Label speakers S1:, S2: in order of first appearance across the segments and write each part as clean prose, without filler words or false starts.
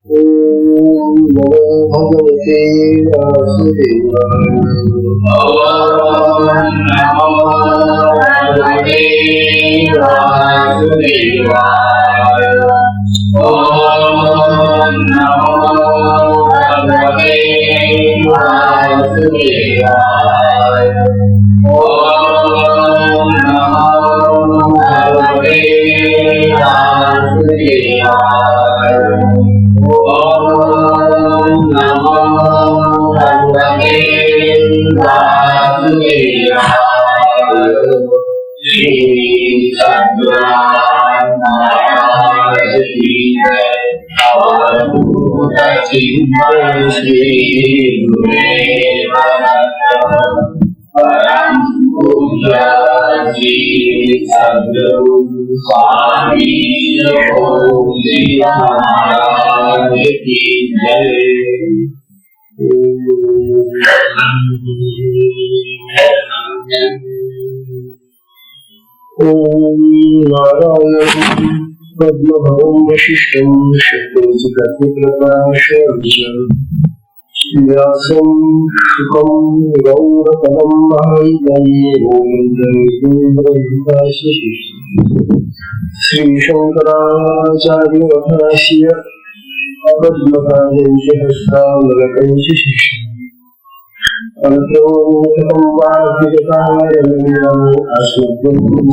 S1: ओम नमो भगवते वासुदेवाय।
S2: ओम नमो भगवते वासुदेवाय। ओम नमो भगवते वासुदेवाय। ओम नमो भगवते वासुदेवाय। ओम नमो भगवते वासुदेवाय। श्री सद्गुरु महाराज की जय। अवधूत चिंतन श्री गुरुदेव परम पूज्य श्री सद्गुरु स्वामी जी महाराज की जय।
S1: ओम नारायणं पद्मभवं वशिष्ठं शक्तिप्रकाशं व्यासं शुकं गौरपदं महान्तये श्रीशंकराचार्यवभाष्य अपद्मपादं च हस्तामलकं च शिष्यम् अन्तोमुखं वार्तिककारणं अस्मद्गुरुं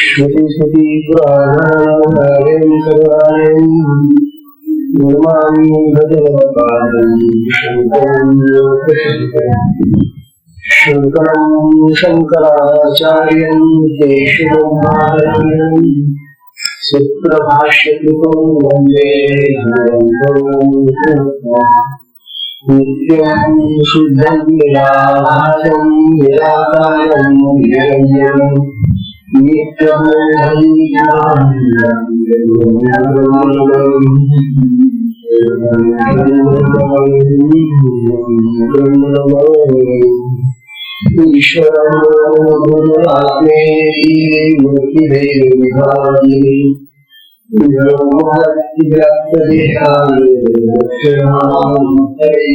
S1: श्रुति स्मृति पुराणानां नमामि भगवत्पादं शङ्करं लोकशङ्करम्। शङ्करं शङ्कराचार्यं केशवं माधवं सूत्रभाष्यकृतो वन्दे नित्यं शुद्धं निराभासं निराकारं निरञ्जनं नित्यमोहं ईश्वरं गुरुरात्मेति मूर्तिभेदविभागिनि व्योमवद्व्याप्तदेहाय दक्षिणामूर्तये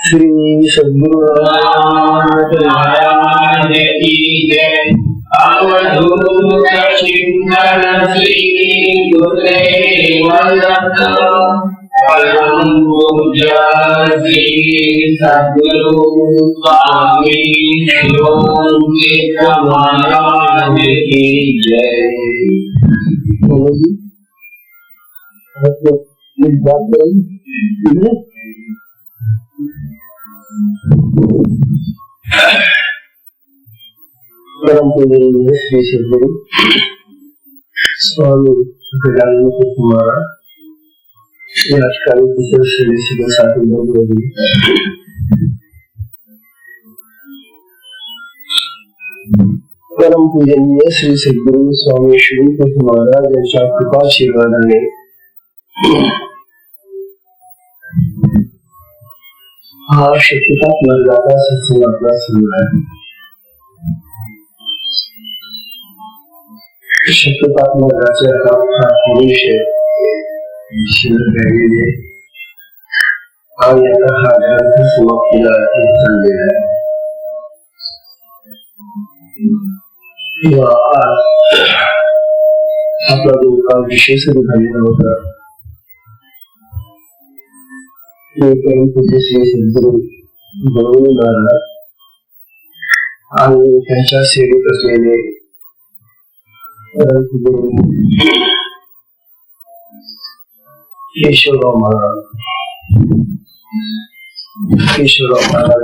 S1: श्री सद्गुरु
S2: महाराज की जय। अवधूत चिंतन श्री गुरुदेव दत्त परम पूज्य श्री सद्गुरु स्वामी शिवोन्मित महाराज की जय।
S1: परम पूजनीय श्री सद्गुरु स्वामी गजानंद कुमार श्री अष्टावी किशोर श्री साथी भगवती परम पूजनीय श्री सद्गुरु स्वामी श्री महाराज यांच्या कृपाशीर्वादाने हा शक्तिपात मार्गाचा सत्संग आपला सुरू आहे। शक्तिपात मार्गाचे आता विषय शिल्लक राहिलेले आणि आता हा ग्रंथ समाप्तीला चाललेला आहे। आज आपला जो काल विषय सुरू झालेला होता परंतु श्री सद्गुरु गौरव महाराज आणि त्यांच्या सेवेत असलेले केशवराव महाराज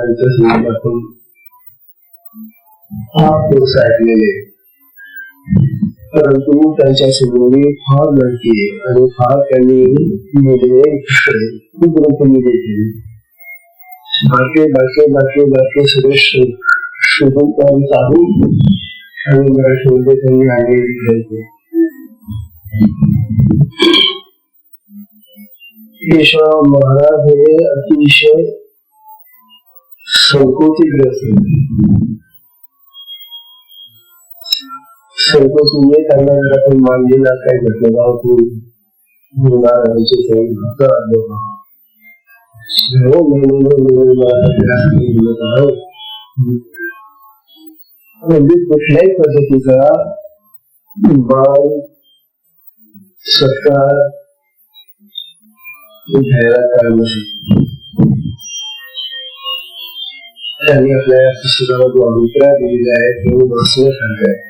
S1: यांच्या सेवेपासून फार दिवस ऐकलेले, परंतु त्यांच्या सेवेने फार लढकी आणि फार त्यांनी खूप ग्रंथ लिहिले। बाकी सगळे शोधून चालू आणि मराठीमध्ये त्यांनी आणलेली होते. केशव महाराज हे अतिशय संकोचीग्रस्त संकोच म्हणजे त्यांना जर आपण मानलेला काय घटनेला म्हणजे कुठल्याही पद्धतीचा मान सत्कार घ्यायला कारण नाही. त्यांनी आपल्या पुस्तकाला जो अभिप्राय दिलेला आहे तो बसण्यासारखा आहे.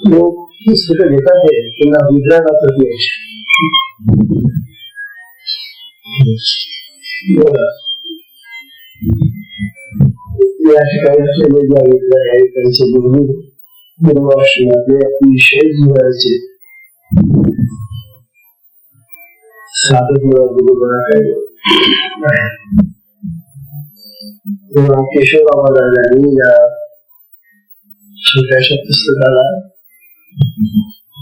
S1: लोक पुस्तकं घेतात आहे त्यांना अभिप्राय वाचत नाही. या ठिकाणी असलेले जे अभिप्राय आहेत त्यांचे निर्वासनातले अतिशय जिव्हाळ्याचे साधक गुरुबळा काय केशवराव दादांनी या छोट्याशा पुस्तकाला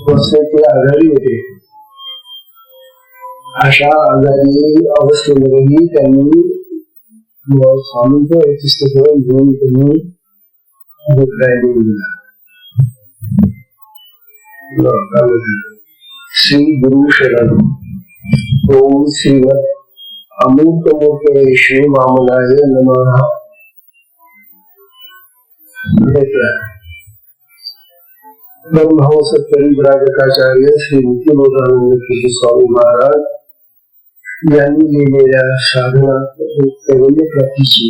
S1: बसण्याची आघाडी होते. अशा आघाडी अवस्थेमध्येही त्यांनी स्वामींचं हे पुस्तक घेऊन त्यांनी अभिप्राय दिला. श्री गुरु शरण ओम श्रीमद अमूर्तमूर्ते श्री वामनाय नमः. ब्रह्महंस परिव्राजकाचार्य श्री नित्यानंद कीर्ती स्वामी महाराज यांनी लिहिलेल्या साधना कैवल्य प्राप्तीची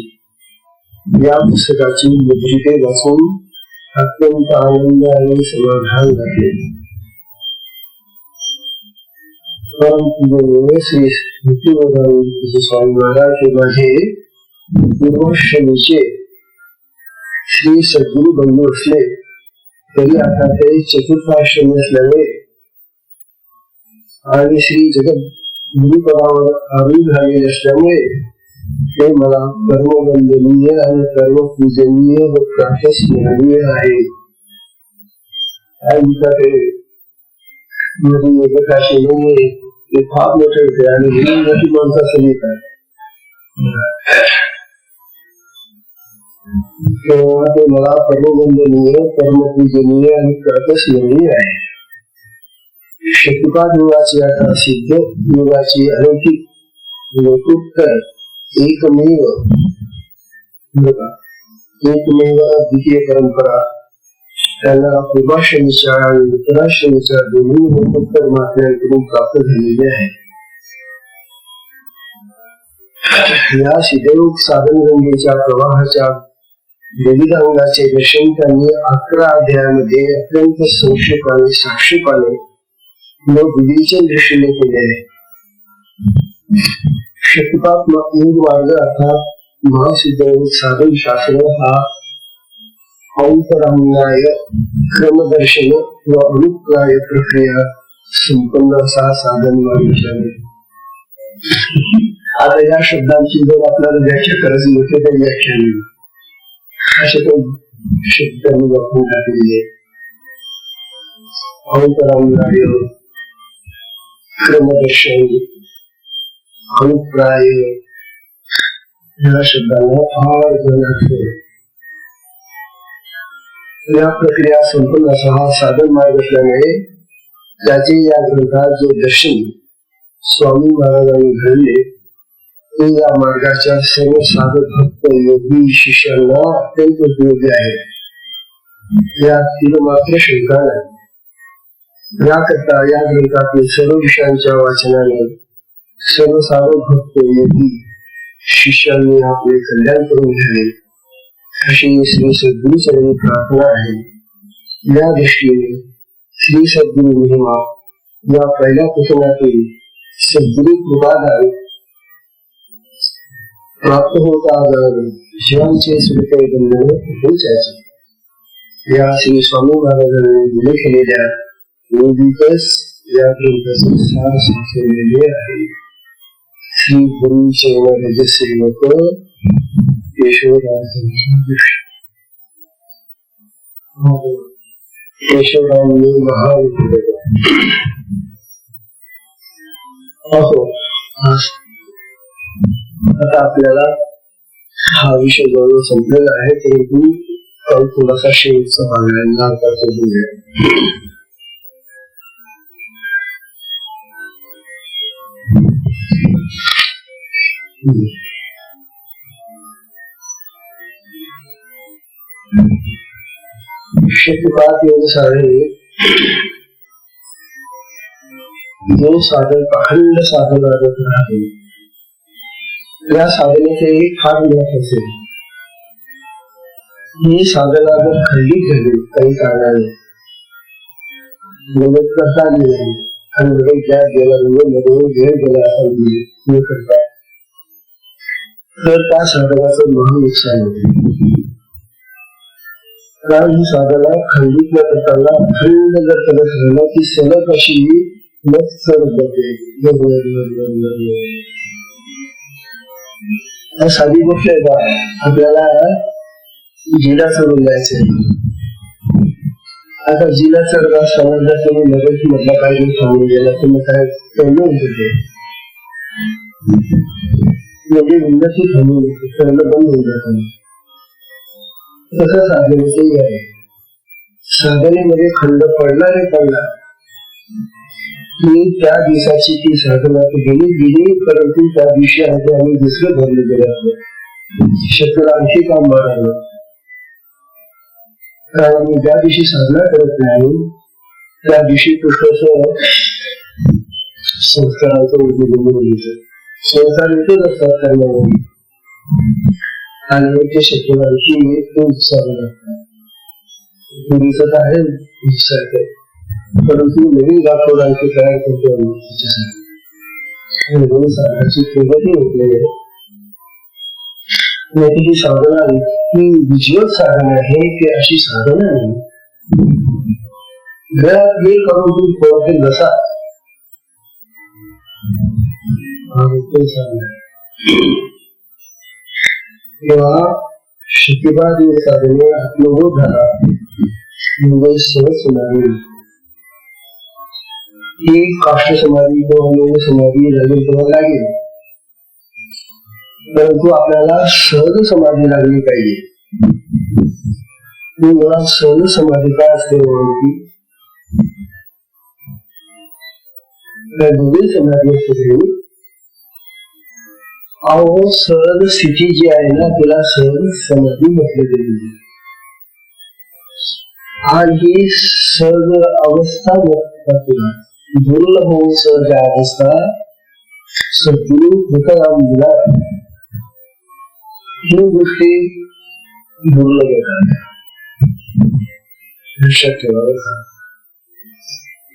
S1: या पुस्तकाची मुद्रिके वाचून अत्यंत आनंद आणि समाधान झाले. परंतु श्री नित्यानंद कीर्ती स्वामी महाराज हे माझे पूर्वश्रेणीचे श्री सद्गुरु बंधू असले तरी आता ते चतुर्थाश्रमी असल्यामुळे आणि श्री जगत गुरुपदावर आरूढ झालेले असल्यामुळे ते मला कर्मवंदनीय आणि कर्मपूजनीय व प्राशस्मरणीय आहे. ते फार मोठे होते आणि ही मोठी माणसं असं येतात तेव्हा ते मला कर्मवंदनीय कर्मपूजनीय आणि कर्तस्मरणीय आहे. शक्तिपात योगाची आता सिद्ध योगाची अलौकिक लोकोत्तर एकमेव द्वितीय परंपरा त्यांना पूर्वाश्रमीच्या आणि उत्तराश्रमीच्या दोन्ही लोकोत्तर मात्र्यांकडून प्राप्त झालेली आहे. या सिद्धयोग साधन गंगेच्या प्रवाहाच्या विविध अंगाचे दर्शन त्यांनी 11 अध्यायामध्ये अत्यंत संक्षेपाने साक्षेपाने व विवेचन दृष्टीने केले आहे. शक्तिपात योग मार्ग अर्थात महासिद्धयोग साधन शास्त्र हा अंतरांगाय क्रमदर्शन व अनुप्राय प्रक्रिया संपन्न असा साधन मार्ग आहे. आता या शब्दांची जर आपल्याला व्याख्या करायची म्हटलं तर व्याख्या नाही असे काही शब्द वापरून टाकलेले. अंतरांगाय क्रमदर्शन अनुप्राय या शब्दांना फार जण असतो. या प्रक्रिया संपूर्ण असा हा साधन मार्ग असल्यामुळे त्याचे या ग्रंथात जे दर्शन स्वामी महाराजांनी घडले ते या मार्गाच्या सर्व साधक भक्त योगी शिष्यांना अत्यंत उपयोगी आहे. यात मात्र शंका नाही. याकरता या ग्रंथातील सर्व विषयांच्या वाचनाने सर्व साधक भक्त योगी शिष्यांनी आपले कल्याण करून घ्यावे अशी श्री सद्गुरु चरणी प्रार्थना आहे. या दृष्टीने श्री सद्गुरु महिमा या पहिल्या कुटुंबातील सद्गुरु कृपादान प्राप्त होता जीवांचे सुरक्षित बंधन पोचायचे. या श्री स्वामी महाराजांनी दिले केलेल्या योगिकस या ग्रंथाचे सार सांगितलेले आहे. श्री गुरु चरण सेवक केशवराज. केशवरावांनी महान असो. आता आपल्याला हा विषय जवळ संपलेला आहे, परंतु काल थोडासा शेवटचा भाग आहे ना, आता बोलूया. शक्तिपात योग साधने जो साधक अखंड साधना करत राहते, या साधनेचे फार महत्त्व असेल. ही साधना जर खंडित झाली काही कारणाने, मदत करता आली नाही आणि मध्ये गॅप गेला, मध्ये वेळ गेला आपण करता, तर त्या साधनाचं महान नुकसान होते. कारण ही साधना खंडित न करताना अखंड जर करत राहिलं ती सलग अशी साधी गोष्ट आहे का, आपल्याला जिला चढून जायचंय. आता जिला चढत असताना जर तुम्ही लगेच म्हटलं पाहिजे थांबून गेला तर मग काय कळलं होते, म्हणजे उन्नती थांबून कळलं बंद होऊन जातं. तसं साधनेचंही आहे. साधनेमध्ये खंड पडला रे पडला की त्या दिवसाची ती साधना गेली, परंतु त्या दिवशी आम्ही दुसरं धरले गेले आपलं शक्यला आणखी काम वाढवलं. कारण मी ज्या दिवशी साधना करत नाही त्या दिवशी पुष्कळ संस्कारांचं उद्योजन घेतो. संस्कार येतच असतात कर्मामध्ये आणि ते शक्यवांची उत्साह लागतात. दिसत आहे उत्साह, परंतु नवीन गाठोडांची तयार करतो साधनाची प्रगती होते. ही साधना ही विजय साधना आहे की अशी साधना नाही. घरात हे करून तू थोडे नसा तेव्हा शक्तिपात साधने आत्मबोध झाला म्हणजे सहज समाधी. ही काष्ट समाधी किंवा योग समाधी लागेल तेव्हा लागेल, परंतु आपल्याला सहज समाधी लागली पाहिजे. मला सहज समाधी काय असते दोन्ही समाधी असते. अहो सहज स्थिती जी आहे ना तिला सहज समाधी म्हटले गेली आणि ही सहज अवस्था दुर्लभ होऊन सहज अवस्था सद्गुरु कृपया दिला. ही गोष्टी दुर्लभ येतात.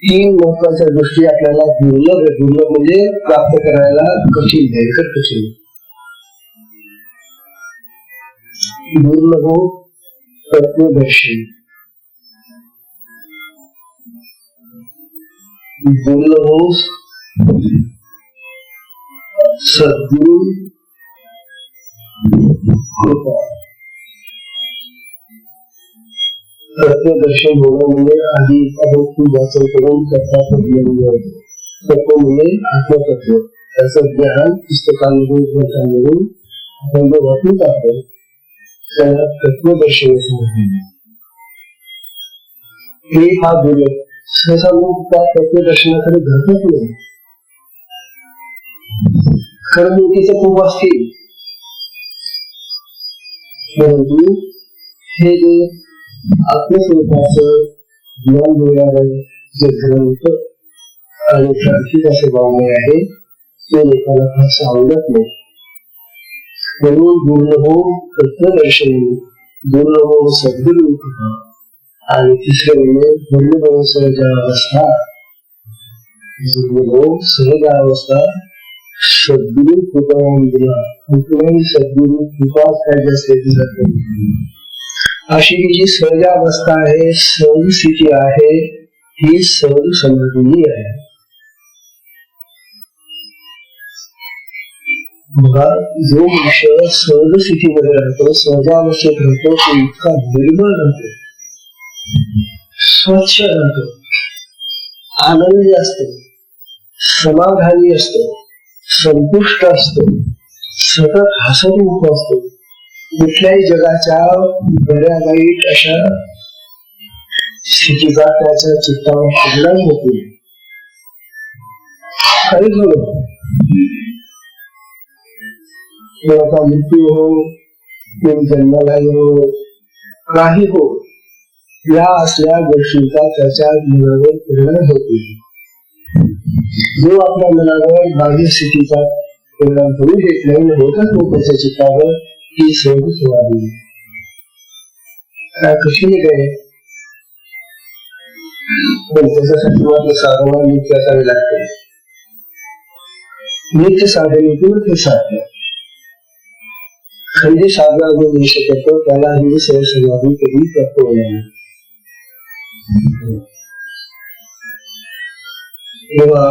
S1: तीन महत्वाच्या गोष्टी आपल्याला दुर्लभ म्हणजे प्राप्त करायला कठीण आहे. कठीण दुर्लभ तत्वदर्शन, दुर्लभ सद्गुरु कृपा. तत्वदर्शन होणं म्हणजे आधी आपण खूप वाचन करून तत्व म्हणजे आत्मतत्व, त्याचं ज्ञान पुस्तकांमधून ग्रंथांमधून आपण जे वाचून टाकतो त्याला तत्वदर्शन हे हा दुर्लभ. सहसा लोक त्या तत्वदर्शनाकडे घडतच नाही. कर्मयोगीचं खूप असतील, परंतु हे जे आत्मस्वरूपाचं ज्ञान मिळणारं जे ग्रंथ आणि प्रार्थिक असे भावने आहे ते लोकांना फार आवडत नाही. म्हणून दुर्लभ तत्वदर्शन, दुर्लभ सद्गुरु आणि तिसरे म्हणजे दुर्लभ सहजावस्था. दुर्लभ सहजावस्था सद्गुरु कृपा. कुठलाही सद्गुरु कृपा पाहिजे असते. अशी जी सहजावस्था आहे, सहज स्थिती आहे, ही सहज समाधी आहे. बघा जो मनुष्य सहज स्थितीमध्ये राहतो, सहजावस्थेत राहतो, तो इतका निर्मळ राहतो. स्वच्छ राहतो, आनंदी असतो, समाधानी असतो, संतुष्ट असतो, सतत हसतमुख असतो. कुठल्याही जगाच्या बऱ्या वाईट अशा स्थितीचा त्याच्या चित्तावर परिणाम होतो. खरी कोणाचा मृत्यू हो, कोण जन्माला येऊ, काही हो, या असल्या गोष्टींचा त्याच्या मनावर परिणाम होतो. जो आपल्या मनावर बाह्य स्थितीचा परिणाम करू देत नाही, होतच तो त्याच्या चित्तावर ती सहज व्हावी. कशी काय पण त्याच्यासाठी मात्र साधना नित्य असावी लागते. नित्य साधनेतून ते साध्य. खंडी साधना जो निश्चय करतो त्याला ही सहस्रवादी कधी करतो नाही. तेव्हा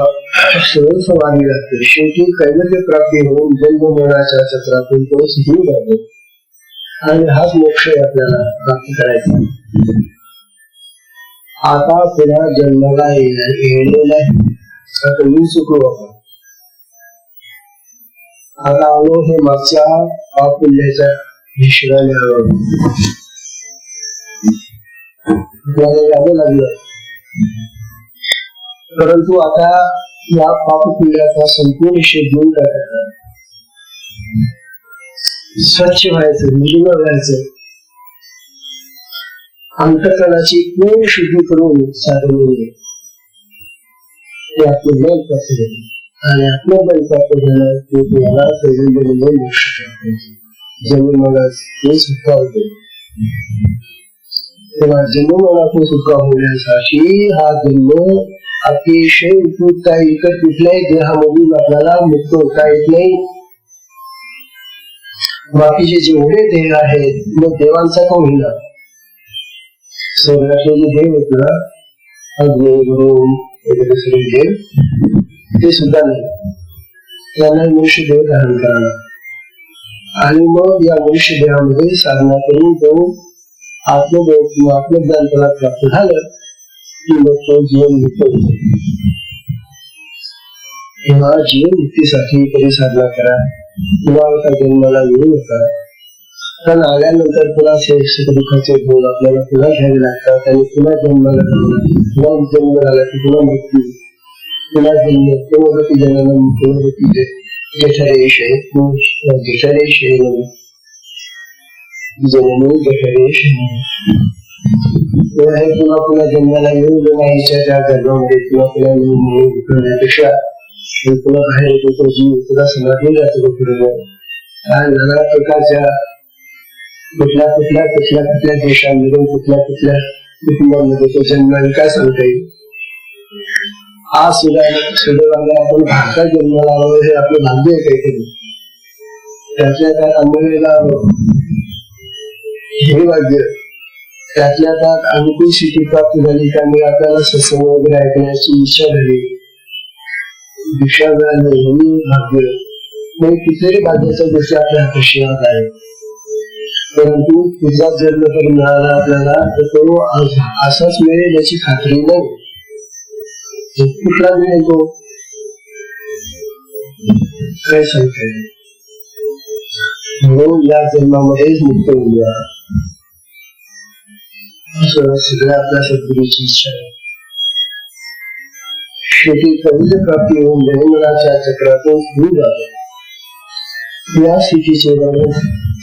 S1: सहज समाधी लागते. शेवटी कैवल्य प्राप्ती होऊन जन्म मरणाच्या चक्रातून तो दूर जातो आणि हाच मोक्ष आपल्याला प्राप्त करायचा. आता पुन्हा जन्माला येणेला आता मी चुकलो आपण. आता आलो हे मागच्या पाप पुण्याच्या हिशोबाने आपल्याला यावं लागलं. परंतु आता या पापपुण्याचा संपूर्ण निषेध घेऊन टाकायचा, स्वच्छ व्हायचं, निर्मळ व्हायचं, अंतःकरणाची पूर्ण शुद्धी करून साधने आपलं बल प्राप्त झालं आणि आपलं बल प्राप्त झालं ते तुम्हाला जन्माला हे सुद्धा होते. तेव्हा जन्मातून सुद्धा होण्यासाठी हा जन्म अतिशय उपयुक्त आहे. इतर कुठल्याही देहामधून आपल्याला मुक्त होता येत नाही. बाकीचे जेवढे देह आहेत, मग देवांचा का होईना, स्वर्गातले जे देव आहेत ना, अग्नी वरुण वगैरे दुसरे देव, ते सुद्धा नाही. त्यांना मनुष्य देह धारण करा आणि मग या मनुष्य देहामध्ये साधना करून तो आत्मबोध किंवा आत्मज्ञान त्याला प्राप्त झालं की मग तो जीवन मुक्त होतो. तेव्हा जीवन मुक्तीसाठी कधी साधना करा, किंवा एका जन्माला येऊ नका. कारण आल्यानंतर पुन्हा सुख दुःखाचे बोल आपल्याला पुन्हा घ्यावे लागतात आणि पुन्हा जन्माला पुन्हा जन्म झाला की पुन्हा मृत्यू, पुन्हा जन्म, पुनर्वती जननम, पुनर्वती जठरेश जठरेश जननी जठरेश. हे पुन्हा पुन्हा जन्माला येऊन नाहीच्या त्या गर्भामध्ये पुन्हा पुन्हा उठवण्यापेक्षा पुन्हा बाहेर येतो तो जीव पुन्हा समाधी जातो. नाना प्रकारच्या कुठल्या कुठल्या कुठल्या कुठल्या देशांमध्ये कुठल्या कुठल्या कुटुंबांमध्ये तो जन्माला काय सांगता येईल. आज सुदैवाने आपण भारतात जन्माला आलो हे आपलं भाग्य आहे काहीतरी. त्यातल्या त्यात अंबेला आलो हे भाग्य. त्यातल्या त्यात अनुकूल स्थिती प्राप्त झाली, त्यामुळे आपल्याला सत्संग वगैरे ऐकण्याची इच्छा झाली, दीक्षा मिळाली, हे भाग्य. कितीतरी भाग्याच्या गोष्टी आपल्या हाताशी आहे. परंतु तुझा जन्म जर मिळाला आपल्याला तर तो असाच मिळेल याची खात्री नाही. कुठला मिळेल तो काय सांगता येईल. म्हणून या जन्मामध्येच मुक्त होऊया असं सगळ्या आपल्या सद्गुरूची इच्छा आहे. शेवटी कैवल्य प्राप्ती होऊन जन्मराच्या चक्रातून दूर जातो. या स्थितीचे वर्णन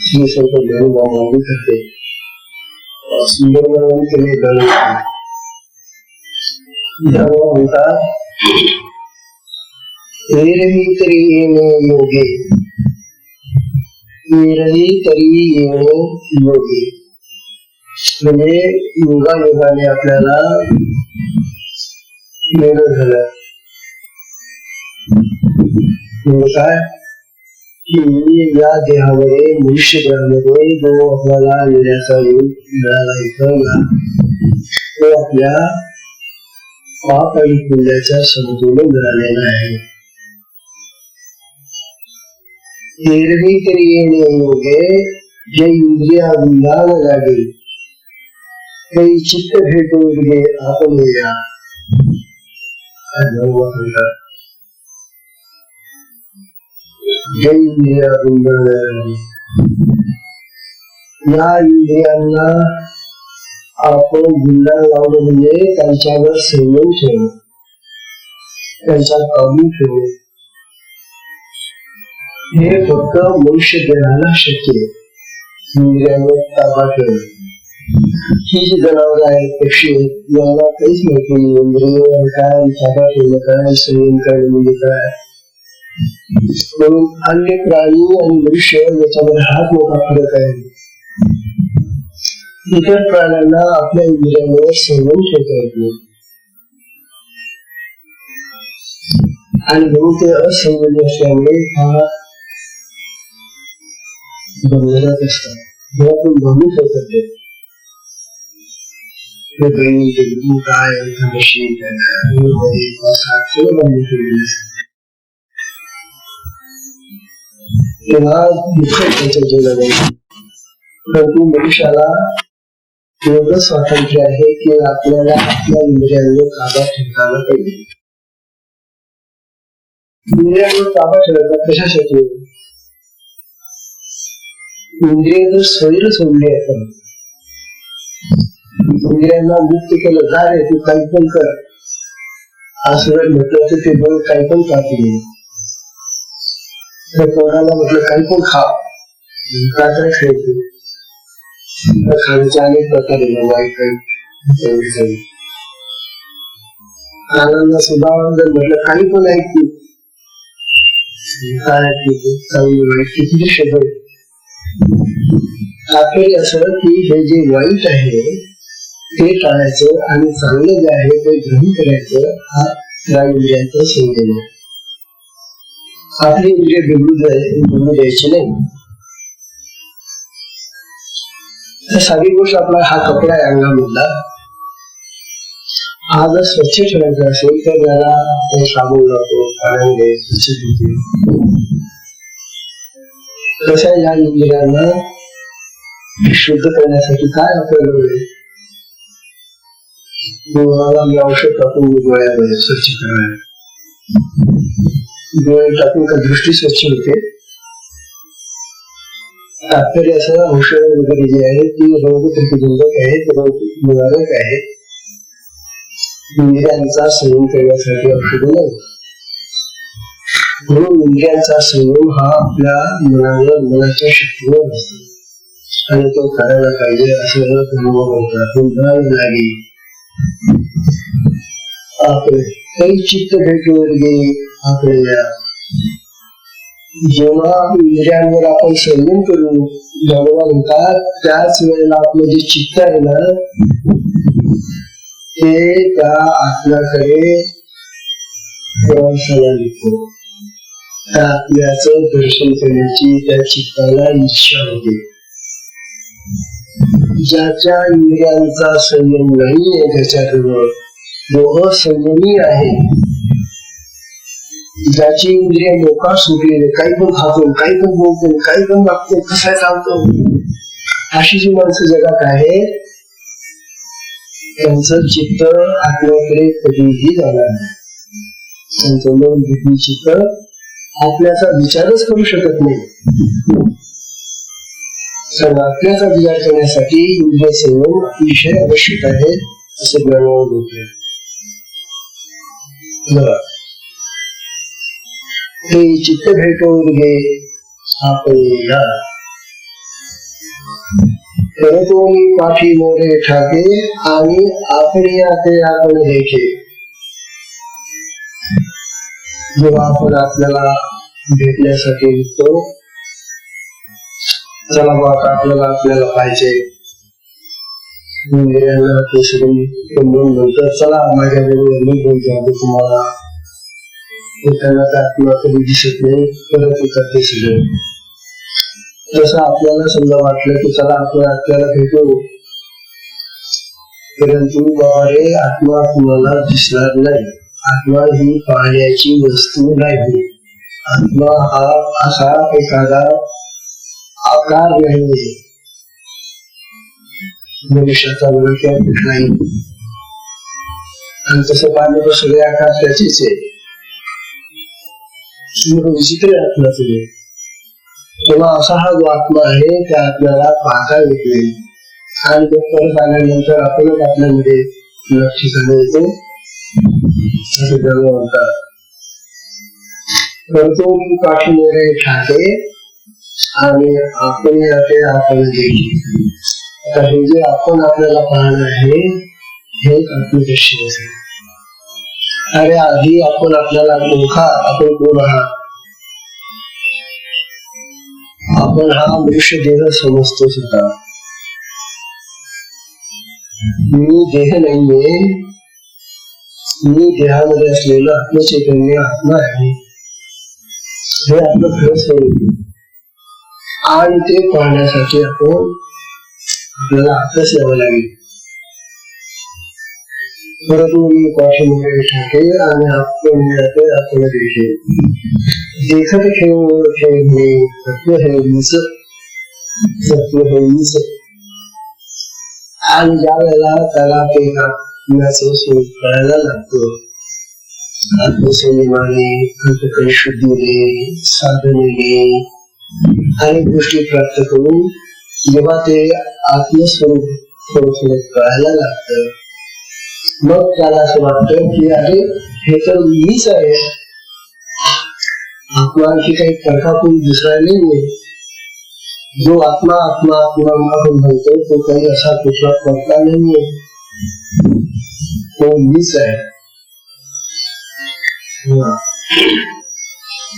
S1: श्री संत ज्ञानोबा करते. सुंदर वर्णन केले म्हणतात, एरवी तरी येणे योगे, एरवी तरी येणे योगे. म्हणजे योगायोगाने आपल्याला येणं झालं. म्हणजे काय की या देहामध्ये मनुष्य देहामध्ये जो आपल्याला येण्याचा योग मिळाला इथं तो आपल्या पाप आणि पुण्याच्या समतोल मिळालेला आहे. एरवी तरी येणे योगे जे इंद्रिया विंदान लागेल काही चित्त भेटून गे आपण या जय इंद्रिया या इंद्रियांना आपण गुंडा लावणं म्हणजे त्यांच्यावर संयम ठेवणं, त्यांचा काबू ठेवणे. हे फक्त मनुष्य देहाला शक्य आहे. इंद्रियांवर ताबा ठेवणे. ही जी जनावर आहेत, पक्षी आहेत, यांना काहीच माहिती नाही इंद्रिय काय, ताबा ठेवणं काय, संयम करणं म्हणजे काय. म्हणून अन्य प्राणी आणि मनुष्य याच्यामध्ये हाच मोठा फरक आहे. इतर प्राण्यांना आपल्या इंद्रियांवर संयम ठेवता येत नाही आणि म्हणून ते असंयमी असल्यामुळे हा बंधनात असतात. आपण बघू शकत काय तेव्हा त्याच्या जीवनामध्ये परंतु मनुष्याला एवढं स्वातंत्र्य आहे की आपल्याला आपल्या इंद्रियांवर ताबा ठेवताना पाहिजे. इंद्रियांवर ताबा ठेवायचा कशासाठी? इंद्रिय जर स्वैर सोडली आपण, इंद्रियांना मुक्त केलं, जा रे तू काही पण कर असं जर म्हटलं तर ते दोन काही पण खातील. कोणाला म्हटलं काही पण खा, काय खायचं, खाण्याचे अनेक प्रकार आहे. वाईट कानांना सुद्धा जर म्हटलं काही पण ऐकू, काय ऐकू, चांगली वाईट किती शब्द. आपल्याला असं की हे जे वाईट आहे ते टाळायचं आणि चांगलं जे आहे ते ग्रहण करायचं. हा या इंद्रियांचा संयम आहे. आपली इंद्रिय बिघडू द्यायची नाही. साधी गोष्ट आपला हा कपडा आहे अंगामधला, हा जर स्वच्छ ठेवायचा असेल तर त्याला साबण लावतो, पाण्यामध्ये स्वच्छ धुतो. तशा या इंद्रियांना शुद्ध करण्यासाठी काय आपल्याला वेळ, मी औषध टाकून डोळ्यामध्ये स्वच्छ करायला, डोळे टाकून का दृष्टी स्वच्छ होते. तात्पर्य असं औषध वगैरे जे आहे ती रोगप्रतिबंधक आहेत, रोग निवारक आहेत. इंद्रियांचा संयम करण्यासाठी औषध नाही. म्हणून इंद्रियांचा संयम हा आपल्या मनावर, मनाच्या शक्तीवर असतो आणि तो करायला पाहिजे असं अनुभव लागेल. आपले काही चित्त भेटीवर गे आपल्या जेव्हा इंद्रियांवर आपण संयम करू भगवान म्हणतात त्याच वेळेला आपलं जे चित्त आहे ना ते त्या आत्म्याकडे प्रवासाला निघतो. त्या आत्म्याचं दर्शन करण्याची त्या चित्ताला इच्छा होते. ज्याच्या इंद्रियांचा संयम नाही आहे, त्याच्याजवळ जो असंयमी आहे, ज्याची इंद्रिय लोका सुटलेले, काही पण खातो, काही पण बोलतो, काही पण वागतो, कसा चालतो, अशी जी माणसं जगात आहे त्यांचं चित्त आत्म्याकडे कधीही जाणार नाही. त्यांचं मन, बुद्धी, चित्त आत्म्याचा विचारच करू शकत नाही. आत्म्याचा विचार करण्यासाठी इंद्रिय संयम अतिशय आवश्यक आहे असे ज्ञानावर होते. हे चित्त भेटून गे आपण पाठी मोरे ठाके आणि आपण याते आपण देखे. जेव्हा आपण आपल्याला भेटण्यासाठी निघतो, चला बाबा आपल्याला पाहिजे, चला माझ्याबरोबर मी बोलतो तुम्हाला, त्यांना आत्मा कधी दिसत नाही, परत करते सगळे. जसं आपल्याला समजा वाटलं की चला आपण आपल्याला भेटू, परंतु बाबा रे आत्मा तुम्हाला दिसणार नाही. आत्मा ही पाहण्याची वस्तू नाही. आत्मा हा असा एखादा आकार नाही. मनुष्याचा वर्ग किंवा कुठलाही. आणि तसं पाहिलं तर सगळे आकार त्याचेच आहे. विचित्र आत्माच आहे. तेव्हा असा हा जो आत्मा आहे त्या आपल्याला पाहता येत नाही. आणि तो परत आल्यानंतर आपणच आपल्यामध्ये ठिकाणी येतो असं गर्व म्हणतात. करतो की काठी मोरे ठाके आणि आपण याचे आपण देखील. आता हे जे आपण आपल्याला पाहणं आहे हे आत्मदर्शन असेल. अरे आधी आपण आपल्याला ओळखा, आपण कोण आहात. आपण हा मनुष्य देह समजतो सुद्धा. मी देह नाहीये, मी देहामध्ये असलेलं आत्मचैतन्य आत्मा आहे. हे आपलं खरं स्वरूप. आणि ते पाहण्यासाठी आपल्याला अभ्यास यावं लागेल. परंतु मी पाठीमुळे ठाके आणि आपण देखील देखत खेळ हे तत्व हे मीच, तत्व हे मीच. आणि ज्या वेळेला त्याला ते आत्म्याचं स्वरूप कळायला लागतं, आत्मसंयमाने, अंतःशुद्धीने, साधनेने अनेक गोष्टी प्राप्त करून जेव्हा ते आत्मस्वरूप थोडं कळायला लागतं, मग त्याला असं वाटतं की अरे हे तर मीच आहे. आत्मा आणखी काही प्रकारून दुसरा नाहीये. जो आत्मा आत्मा आत्मा आपण म्हणतो तो काही असा कुठला प्रकार नाहीये, तो मीच आहे.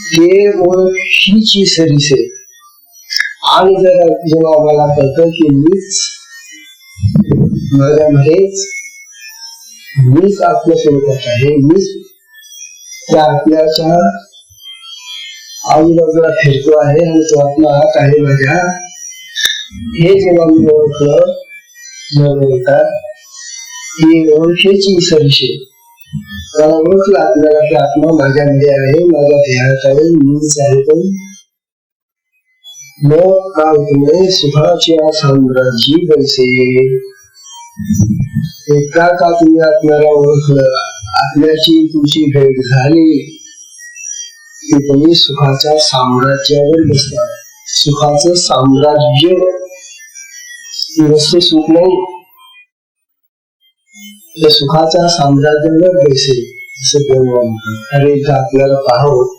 S1: ते ओळखीची सरीस आहे. आणि जर जेव्हा मला कळतं की मीच माझ्यामध्येच मीच आत्मस्वरूपात आहे, मीच त्या आत्म्याच्या आजूबाजूला फिरतो आहे आणि तो आत्मा आत आहे माझ्या, हे जेव्हा मी ओळखलं म्हणतात की ओळखीची सरीशे. मला ओळखलं आपल्याला की आत्मा माझ्यामध्ये आहे, माझ्या देहात आहे, मीच आहे. तो मग काय होतं, सुखाच्या साम्राज्य बैसे. एका का तुम्ही आत्म्याला ओळखलं, आत्म्याची तुमची भेट झाली की तुम्ही सुखाच्या साम्राज्यावर बसता. सुखाचं साम्राज्य नुसतं सुख नाही, त्या सुखाच्या साम्राज्यावर बैसे असं तेव्हा म्हणतात. अरे आपल्याला पाहावं,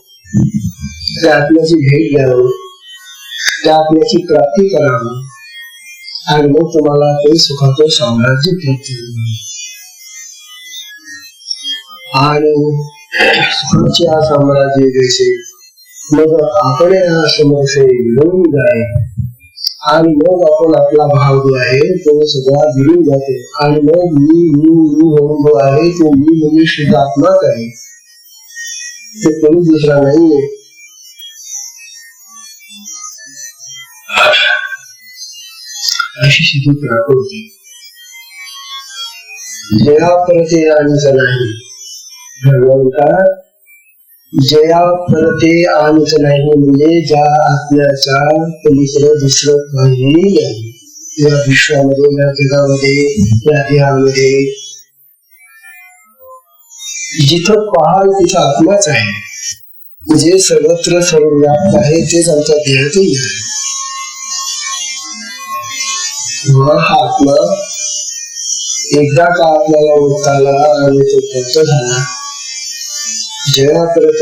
S1: त्या आत्म्याची भेट घ्यावं, त्या आत्म्याची प्राप्ती करावी आणि मग तुम्हाला ते सुखाचं साम्राज्य प्राप्त होईल. आणि सुखाचे साम्राज्य जैसे मग आपण समोरचे मिळून जाय आणि मग आपण आपला भाव जो आहे तो सगळा विरून जातो. आणि मग मी म्हणून जो आहे तो मी म्हणजे शुद्ध आत्माच आहे, ते कोणी दुसरा नाहीये. अशी स्थिती प्राप्त होती. जया परते आणीच नाही. भगवंता जया परते आणीच नाही म्हणजे ज्या आत्म्याच्या पलीकडे दुसरं काहीही नाही. या विश्वामध्ये, या जगामध्ये, या देहामध्ये जिथं पहाल तिथं आत्माच आहे. जे सर्वत्र सर्वव्याप्त आहे तेच आमच्या देहातही आहे. हा आत्मा एकदा का आपल्याला ओळखता आला आणि तो तत्व झाला, जया परत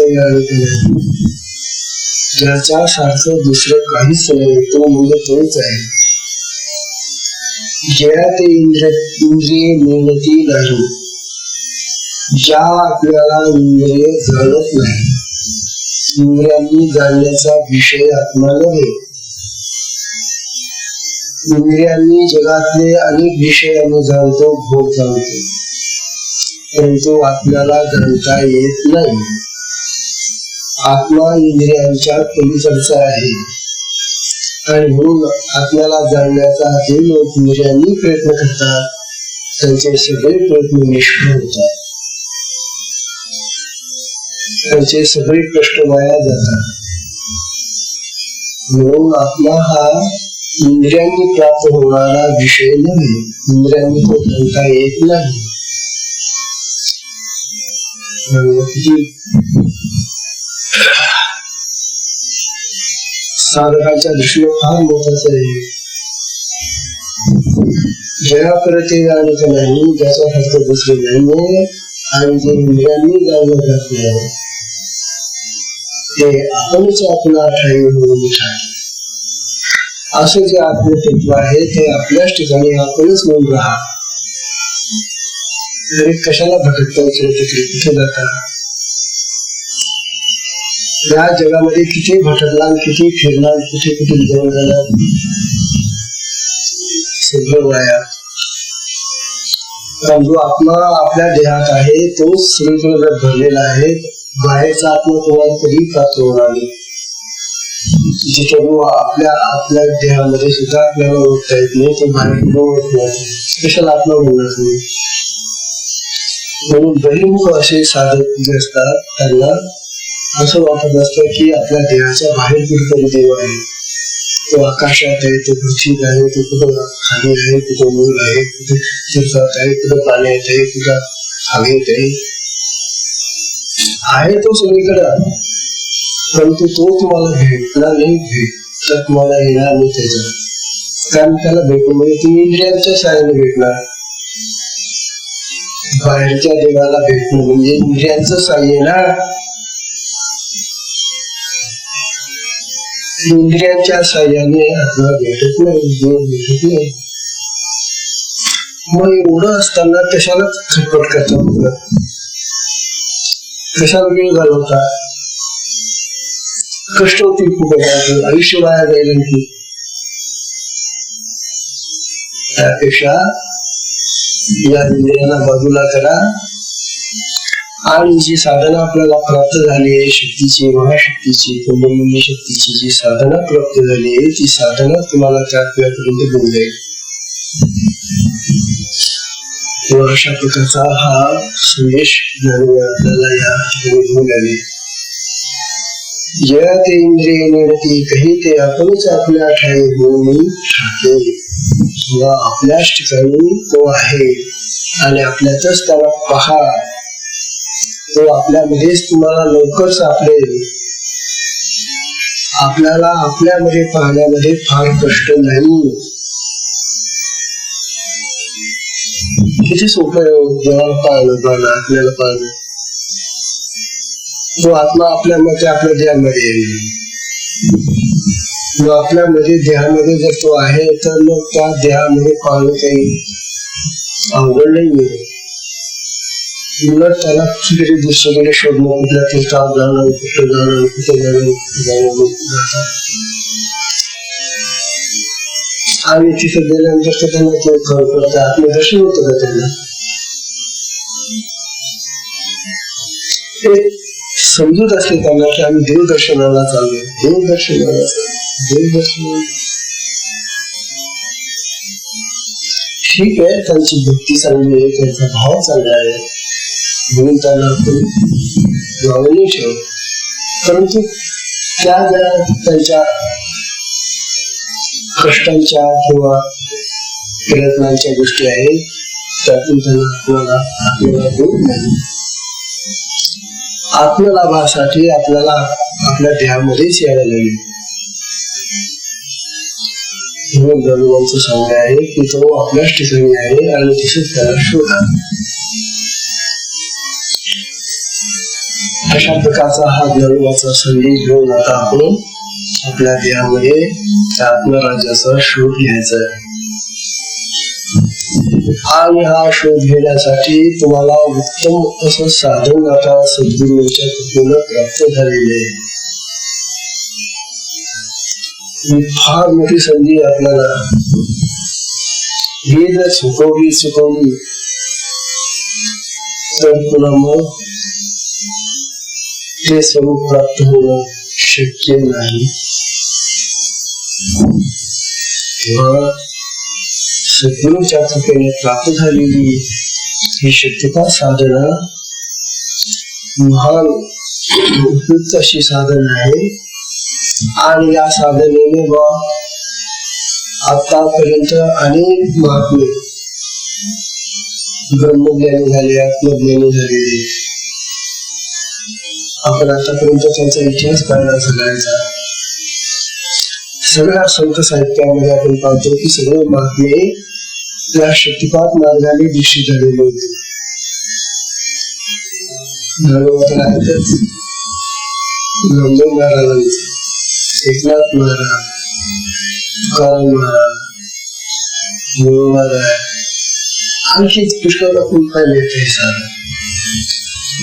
S1: ज्याच्या सारखं दुसरं काहीच नाही, तो म्हणजे तोच आहे. जया ते इंद्रिय मेहनती नाही. ज्या आपल्याला इंद्रिय जाणत नाही, इंद्रियांनी जाणण्याचा विषय आत्मा नव्हे. इंद्रियांनी जगातले अनेक विषय आम्ही जाणतो, भोग जाणतो, परंतु आपल्याला जाणता येत नाही. आत्मा इंद्रियांच्या पलीकडचा आहे आणि म्हणून आपल्याला जाणण्याचा जे लोक इंद्रियांनी प्रयत्न करतात त्यांचे सगळे प्रयत्न निष्फळ होतात, त्यांचे सगळे कष्ट वाया जातात. म्हणून आत्मा हा इंद्रियांनी प्राप्त होणारा विषय नव्हे, इंद्रियांनी तो म्हणता येत नाही. साधकाच्या दृष्टीने फार महत्वाचं आहे. ज्या प्रति जाणत नाही, ज्याचा फक्त दुसरे नाहीये आणि जे इंद्रियांनी जाणलं जात नाही ते आपणच आपला ठाई होऊन ठाई. असं जे आत्मतत्व आहे ते आपल्याच ठिकाणी आपणच होऊन राहा. तरी कशाला भटकता इकडे तिकडे कुठे जाता? या जगामध्ये किती भटकला, किती फिरला, कुठे कुठे जाऊन झाला, सगळं वाया. पण जो आत्मा आपल्या देहात आहे तोच सगळीकडे भरलेला आहे. बाहेरचा आत्मा तुम्हाला कधी प्राप्त होणार नाही. जिथे आपल्या देहामध्ये सुद्धा आपल्याला ओळखता येत नाही, तो बाहेर ओळखत नाही. स्पेशल आत्मा म्हणणार नाही. म्हणून बहिर्मुख असे साधक जे असतात त्यांना असं वाटत असतं की आपल्या देहाच्या बाहेर कुठेतरी देव आहे. तो आकाशात आहे, तो पृथ्वीत आहे, तो कुठं खाली आहे, कुठं मूल आहे, कुठे तीर्थात आहे, कुठं पाण्यात आहे, कुठं हवेत आहे तो सगळीकडे. परंतु तो तुम्हाला भेटणार नाही, तर तुम्हाला येणार नाही त्याचा. कारण त्याला भेटून म्हणजे तुम्ही इंद्रियांच्या साहाय्याने भेटणार. बाहेरच्या देवाला भेटणं म्हणजे इंद्रियांचं साह्य ना. इंद्रियांच्या साह्याने आपल्याला भेटत नाही. मग एवढं असताना कशाला खटपट करता, कशाला वेळ घालवता, कष्ट होतील खूप, आयुष्य वाया जाईल आणखी. त्यापेक्षा या इंद्रियांना बाजूला करा आणि जी साधना आपल्याला प्राप्त झाली आहे, शक्तीची, महाशक्तीची, कुंडलिनी शक्तीची जी साधना प्राप्त झाली आहे, ती साधना तुम्हाला त्या आपल्यापर्यंत घेऊन जाईल. अशा प्रकारचा हा संदेश आपल्याला या ठिकाणी घेऊन आले. ज्या ते इंद्रिय नेणती कही ते आपणच आपल्या ठाई होऊन ठाके. आपल्याच ठिकाणी तो आहे आणि आपल्यातच त्याला पहा. तो आपल्यामध्येच तुम्हाला लवकर सापडेल. आपल्याला आपल्यामध्ये पाहण्यामध्ये फार कष्ट नाही. किती सोपं आहे देवाला पाहणं, आपल्याला पाहणं. तो आत्मा आपल्यामध्ये आपल्या देहामध्ये येईल. आपल्यामध्ये देहामध्ये जर तो आहे तर मग त्या देहामध्ये पाहणं काही अवघड नाहीये. उलट त्याला कुठेतरी दुसरीकडे शोधणं, कुठल्या तीर्थात जाणं, कुठे जाणं, कुठे जाणं आणि तिथे गेल्यानंतर त्यांना ते खरं पडतं, आत्मदर्शन होतं का त्यांना. एक समजूत असते त्यांना की आम्ही देवदर्शनाला चाललोय, देवदर्शनाला देवदर्शन. ठीक आहे, त्यांची भक्ती चांगली आहे, त्यांचा भाव चांगला आहे, म्हणून त्यांना लावणी ठेव. परंतु त्या ज्या त्यांच्या कष्टांच्या किंवा प्रयत्नांच्या गोष्टी आहेत त्यातून त्यांना आपल्याला दूर नाही. आत्मलाभासाठी आपल्याला आपल्या देहामध्येच यायला लागेल. म्हणून गरुडांचं सांगणं आहे की तो आपल्याच ठिकाणी आहे आणि तिथेच त्याला शोधा. अशा प्रकारचा हा गरुडाचा संदेश घेऊन आता आपण आपल्या देहामध्ये आत्मराज्याचा शोध घ्यायचा आहे. आणि हा शोध घेण्यासाठी तुम्हाला उत्तम असं साधन आता सद्गुरूंच्या कृपेने प्राप्त झालेले आहे. फार मोठी संधी आपल्याला ही जर चुकवली तर पुन्हा मग ते स्वरूप प्राप्त होणं शक्य नाही. तेव्हा सद्गुरूंच्या कृपेने प्राप्त झालेली ही शक्यता साधना महान उपयुक्त अशी साधना आहे. आणि या साधनेने आतापर्यंत अनेक महात्मे ब्रह्मज्ञानी झाले, आत्मज्ञानी झालेले. आपण आतापर्यंत त्यांचा इतिहास पाहिला सगळ्यांचा. सगळ्या संत साहित्यामध्ये आपण पाहतो की सगळे महात्मे या शक्तिपात मार्गाने दीक्षित झालेले होते. नंदन महाराज, एकनाथ महाराज, तुकाराम महाराज, गुरु महाराज, आणखी पुष्कळ आपण पाहिले.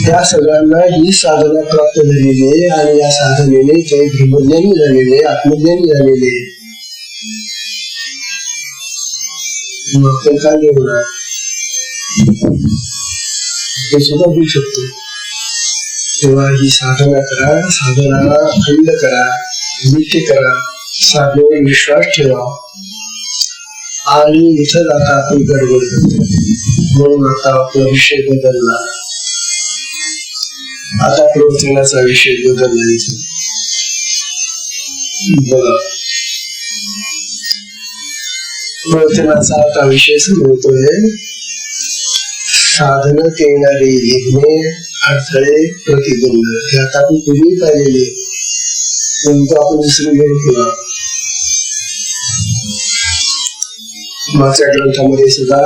S1: त्या सगळ्यांना ही साधना प्राप्त झालेली आहे आणि या साधनेने ते ब्रह्मज्ञानी झालेले, आत्मज्ञानी झालेले. आपण काय होणार हे सुद्धा होऊ शकतो. तेव्हा ही साधना करा, साधनाला खंड करा, नित्य करा, साधनेवर विश्वास ठेवा. आणि इथं आता आपण गडबड करतो म्हणून आता आपला विषय बदलला. आता प्रवचनाचा विषय बदलला. बघा, प्रवचनाचा आता विषय सुरू होतोय. साधनात येणारे विघ्ने, अडथळे, प्रतिबंध. हे आता आपण पूर्वी पाहिलेले, परंतु आपण दुसरी घेऊन ठेवा. मागच्या ग्रंथामध्ये सुद्धा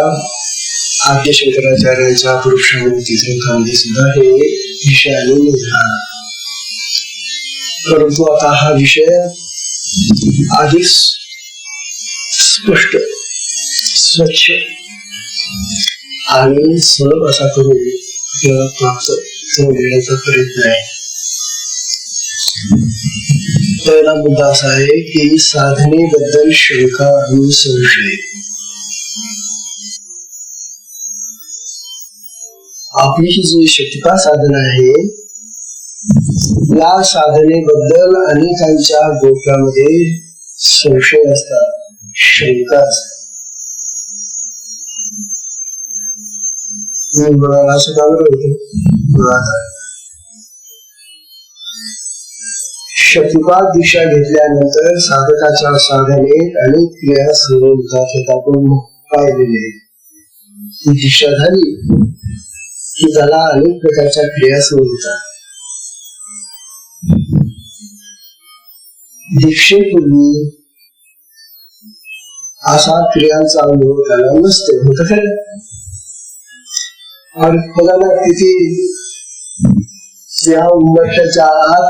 S1: आद्य शंकराचार्यांच्या पुरुषानुमती ग्रंथामध्ये सुद्धा हे विषय आलेला. परंतु आता हा विषय अधिक स्पष्ट, स्वच्छ आणि सुलभ असा करून प्राप्त देण्याचा प्रयत्न आहे. पहिला मुद्दा असा आहे की साधनेबद्दल शंका आणि संशय. आपली ही जी शक्तिपात साधना आहे, या साधनेबद्दल अनेकांच्या डोक्यामध्ये संशय असतात, शंका असतात. असं का बरं होतं? शक्तिपात दिशा घेतल्यानंतर साधकाच्या साधनेत अनेक क्रिया सुरू होतात, हे आपण पाहिलेले. ही दिशा झाली की त्याला अनेक प्रकारच्या क्रिया सुरू होतात. दीक्षेपूर्वी असा क्रियांचा अनुभव त्याला नसतो. होत खरं. आणि बघा ना, किती या उंबरठ्याच्या आत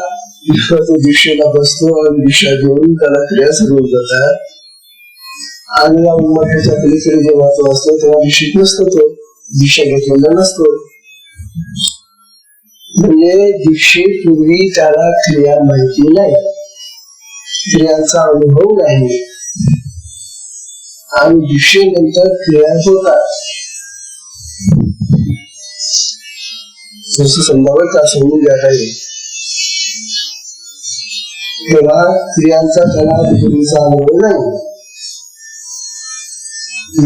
S1: तो दिशेला बसतो आणि दिशा घेऊन त्याला क्रिया सुरू होतात. आणि या उंबरठ्याच्या पलीकडे जेव्हा तो असतो तेव्हा दिशेत नसतो, तो दिशा घेतलेला नसतो. म्हणजे दीक्षेपूर्वी त्याला क्रिया माहिती नाही, क्रियांचा अनुभव नाही. आणि दीक्षेनंतर क्रिया होतात. जसं समजावं का समजून घ्यायला येईल. तेव्हा क्रियांचा त्याला पूर्वीचा अनुभव नाही.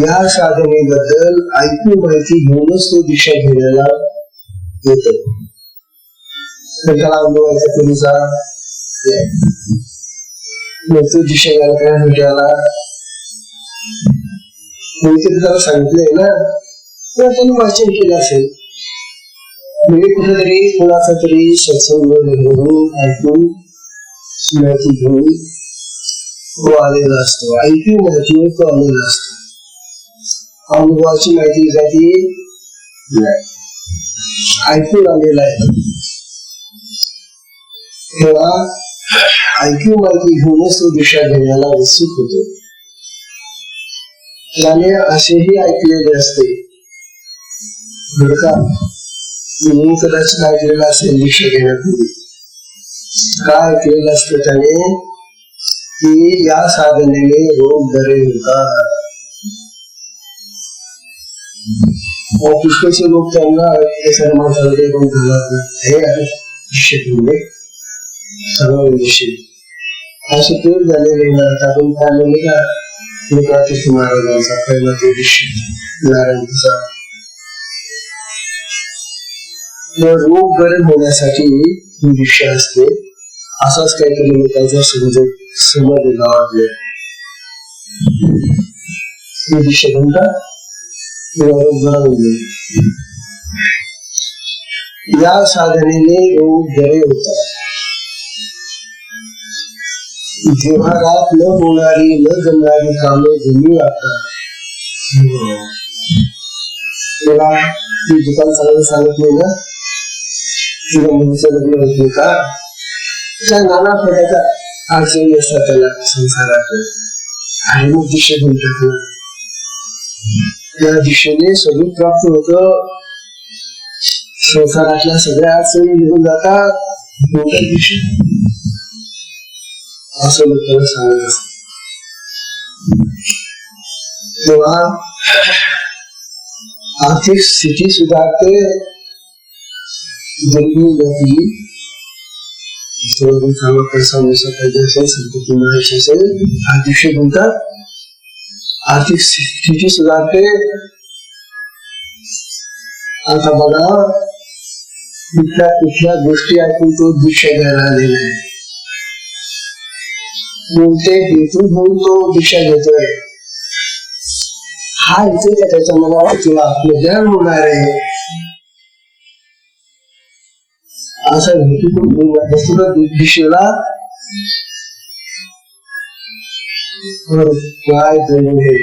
S1: या साधनेबद्दल ऐकून माहिती घेऊनच तो दिशा घेण्याला येतो. त्याला अनुभवाचा पूर्वीचा तो दिशा घ्यायला काय भेटायला त्याला सांगितलंय ना, तर त्यांनी वाचन केलं असेल. म्हणजे कुठेतरी कोणाचा तरी सत्संग ऐकून माहिती घेऊन तो आलेला असतो. ऐकून माहिती तो आलेला असतो. अनुभवाची माहिती जाती ऐकून आलेला आहे. तेव्हा ऐकून माहिती घेऊनच तो दिशा घेण्याला उत्सुक होतो. त्याने असेही ऐकलेले असते बरं का, मी कदाचित ऐकलेलं असेल दिशा घेण्यापूर्वी. काय ऐकलेलं असतं त्याने की या साधनेने रोग बरे होतात. पुष्कळचे लोक त्यांना असे प्रयोग झालेले आपण पाहिले का. महाराजांचा पहिला तो नारायणचा रोग बरे होण्यासाठी ही दिशा असते. असाच काहीतरी लोकांचा समज गावातले दिशा म्हणतात या साधनेने रोग बरे होतात. व्यवहारात न होणारी न जमणारी कामे जमू लागतात. तेव्हा ती दुकान चालवणं सांगत नाही ना, तुझ्या मुलीचं लग्न होते का, त्या नाना प्रकारच्या अडचणी असतात त्याला संसारात, आणि मग दिशा म्हणतात त्या दिशेने स्वरूप प्राप्त होत. संसारातल्या सगळ्या अडचणी निघून जातात असं लोकांना सांगत असत. तेव्हा आर्थिक स्थिती सुधारते. गरीबी जाती, पैसा पैसा पाहिजे असेल, संपत्ती मिळायची असेल, हा दिवशी बोलतात आर्थिक स्थिती सुधारते. आता बघा कुठल्या कुठल्या गोष्टी ऐकून तो दीक्षा घ्यायला आलेला आहे. कोणते हेतू घेऊन तो दीक्षा घेतोय हा इथे त्याच्या मनावर तुला आपलं ज्ञान होणार आहे असा हेतू दिशेला काय हे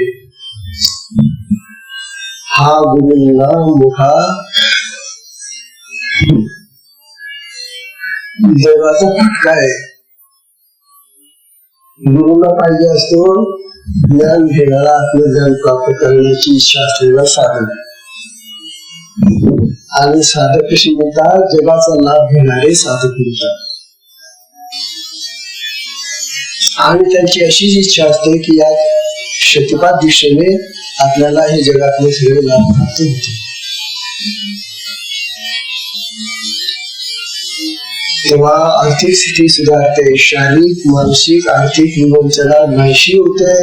S1: हा गुरुंना मोठा देवाचा फटका आहे. गुरुंना पाहिजे असतो ज्ञान घेणारा, आत्मज्ञान प्राप्त करण्याची इच्छा असलेला साधक, आणि साधक कशी म्हणतात, जगाचा लाभ घेणारे साधक म्हणतात. आणि त्यांची अशीच इच्छा असते की या शतपात दिशेने आपल्याला हे जगातले सगळे लाभ प्राप्त होते. तेव्हा आर्थिक स्थिती सुधारते, शारीरिक मानसिक आर्थिक विवंचना नाहीशी होते.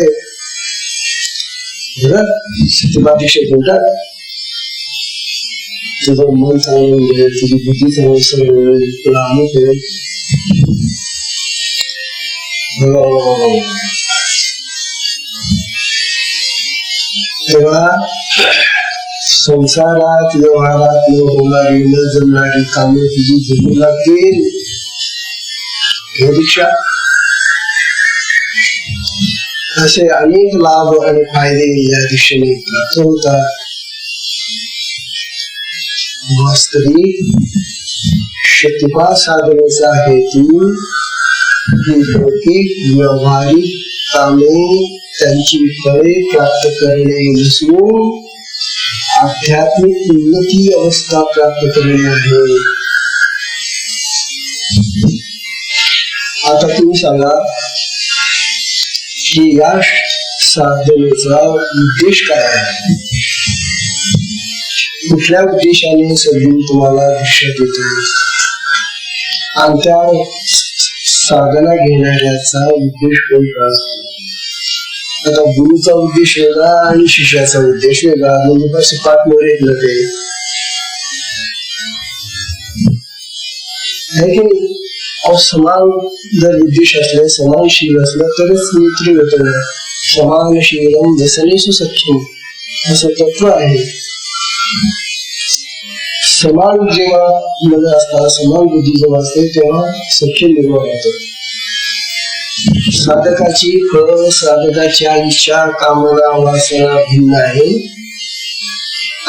S1: शतपात दिशेत म्हणतात तुझं मन चांगलं मिळेल, तुझी बुद्धी चांगली मिळेल, तुला अमुक मिळेल. तेव्हा संसारात व्यवहारात न होणारी न जमणारी कामे तुझी जमू लागतील. हे दीक्षा असे अनेक लाभ आणि फायदे या दिशेने प्राप्त होतात. वास्तविक शक्तिपात साधनेचा हेतू ही लौकिक व्यावहारिक कामे त्यांची फळे प्राप्त करणे नसून आध्यात्मिक उन्नती अवस्था प्राप्त करणे आहे. आता तुम्ही सांगा की या साधनेचा उद्देश काय आहे? कुठल्या उद्देशाने सद्गुरू तुम्हाला दीक्षा देतो आणि त्या साधना घेणाऱ्याचा उद्देश कोणता असतो? आता गुरुचा उद्देश वेगळा आणि शिष्याचा उद्देश वेगळा, म्हणजे कसं पाठ मोरे ते समान जर उद्देश असले, समान शील असलं तरच मैत्री होत. समान शीलम व्यसनेषु सख्यम असं तत्व आहे. समान जेव्हा मन असतात, समान बुद्धी जेव्हा असते तेव्हा सख्य निर्माण होतं. साधकाची फळ, साधकाच्या इच्छा, कामना, वासना भिन्न आहे